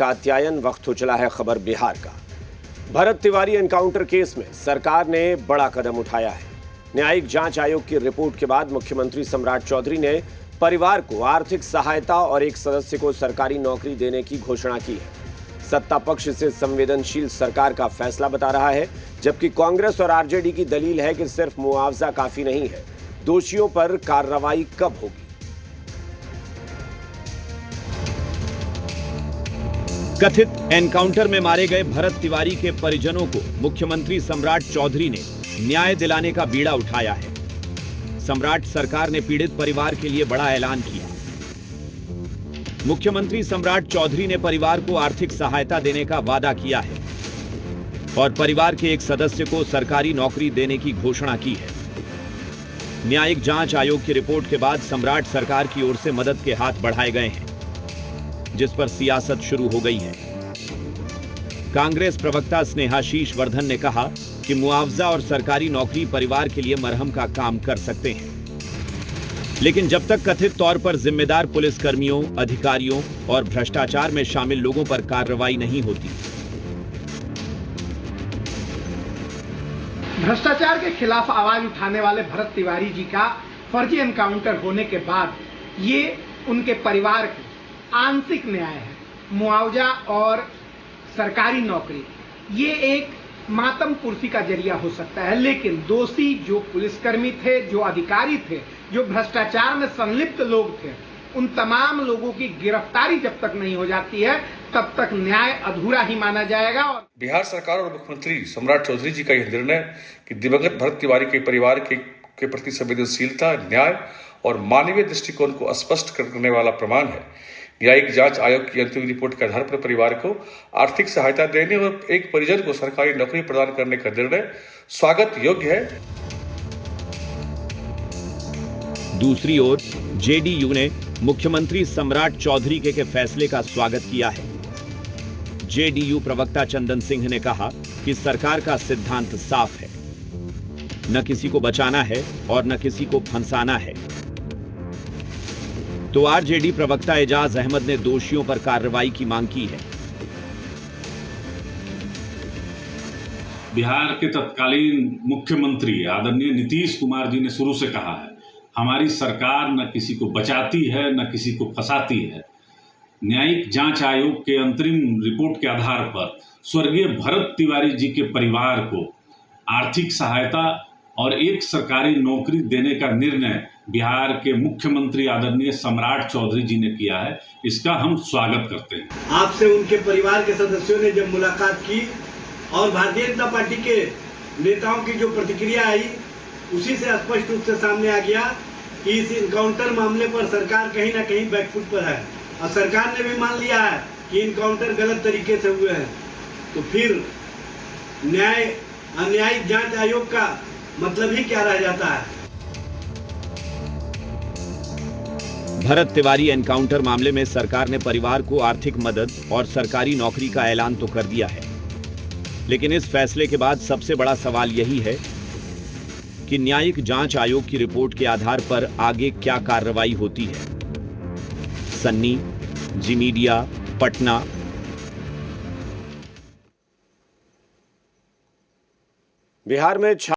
कात्यायन वक्त हो चला है खबर बिहार का। भरत तिवारी एनकाउंटर केस में सरकार ने बड़ा कदम उठाया है। न्यायिक जांच आयोग की रिपोर्ट के बाद मुख्यमंत्री सम्राट चौधरी ने परिवार को आर्थिक सहायता और एक सदस्य को सरकारी नौकरी देने की घोषणा की है। सत्ता पक्ष इसे संवेदनशील सरकार का फैसला बता रहा है, जबकि कांग्रेस और आरजेडी की दलील है कि सिर्फ मुआवजा काफी नहीं है, दोषियों पर कार्रवाई कब होगी। कथित एनकाउंटर में मारे गए भरत तिवारी के परिजनों को मुख्यमंत्री सम्राट चौधरी ने न्याय दिलाने का बीड़ा उठाया है। सम्राट सरकार ने पीड़ित परिवार के लिए बड़ा ऐलान किया। मुख्यमंत्री सम्राट चौधरी ने परिवार को आर्थिक सहायता देने का वादा किया है और परिवार के एक सदस्य को सरकारी नौकरी देने की घोषणा की है। न्यायिक जांच आयोग की रिपोर्ट के बाद सम्राट सरकार की ओर से मदद के हाथ बढ़ाए गए हैं, जिस पर सियासत शुरू हो गई है। कांग्रेस प्रवक्ता स्नेहाशीष वर्धन ने कहा कि मुआवजा और सरकारी नौकरी परिवार के लिए मरहम का काम कर सकते हैं, लेकिन जब तक कथित तौर पर जिम्मेदार पुलिसकर्मियों, अधिकारियों और भ्रष्टाचार में शामिल लोगों पर कार्रवाई नहीं होती। भ्रष्टाचार के खिलाफ आवाज उठाने वाले भरत तिवारी जी का फर्जी एनकाउंटर होने के बाद ये उनके परिवार की आंशिक न्याय है। मुआवजा और सरकारी नौकरी ये एक मातम कुर्सी का जरिया हो सकता है, लेकिन दोषी जो पुलिसकर्मी थे, जो अधिकारी थे, जो भ्रष्टाचार में संलिप्त लोग थे, उन तमाम लोगों की गिरफ्तारी जब तक नहीं हो जाती है तब तक न्याय अधूरा ही माना जाएगा। और बिहार सरकार और मुख्यमंत्री सम्राट चौधरी जी का यह निर्णय कि दिवंगत भरत तिवारी के परिवार के प्रति संवेदनशीलता, न्याय और मानवीय दृष्टिकोण को स्पष्ट करने वाला प्रमाण है। न्यायिक जांच आयोग की अंतिम रिपोर्ट के आधार पर परिवार को आर्थिक सहायता देने और एक परिजन को सरकारी नौकरी प्रदान करने का निर्णय स्वागत योग्य है। दूसरी ओर जेडीयू ने मुख्यमंत्री सम्राट चौधरी के फैसले का स्वागत किया है। जेडीयू प्रवक्ता चंदन सिंह ने कहा कि सरकार का सिद्धांत साफ है, न किसी को बचाना है और न किसी को फंसाना है। तो आरजेडी प्रवक्ता एजाज अहमद ने दोषियों पर कार्रवाई की मांग की है। बिहार के तत्कालीन मुख्यमंत्री आदरणीय नीतीश कुमार जी ने शुरू से कहा है, हमारी सरकार न किसी को बचाती है न किसी को फंसाती है। न्यायिक जांच आयोग के अंतरिम रिपोर्ट के आधार पर स्वर्गीय भरत तिवारी जी के परिवार को आर्थिक सहायता और एक सरकारी नौकरी देने का निर्णय बिहार के मुख्यमंत्री आदरणीय सम्राट चौधरी जी ने किया है। इसका हम स्वागत करते हैं। आपसे उनके परिवार के सदस्यों ने जब मुलाकात की और भारतीय जनता पार्टी के नेताओं की जो प्रतिक्रिया आई, उसी से स्पष्ट रूप से सामने आ गया कि इस इनकाउंटर मामले पर सरकार कहीं ना कहीं बैकफुट पर है और सरकार ने भी मान लिया है कि इनकाउंटर गलत तरीके से हुए हैं। तो फिर न्यायिक जांच आयोग का मतलब ही क्या रह जाता है। भरत तिवारी एनकाउंटर मामले में सरकार ने परिवार को आर्थिक मदद और सरकारी नौकरी का ऐलान तो कर दिया है, लेकिन इस फैसले के बाद सबसे बड़ा सवाल यही है कि न्यायिक जांच आयोग की रिपोर्ट के आधार पर आगे क्या कार्रवाई होती है। सन्नी, जी मीडिया, पटना। बिहार में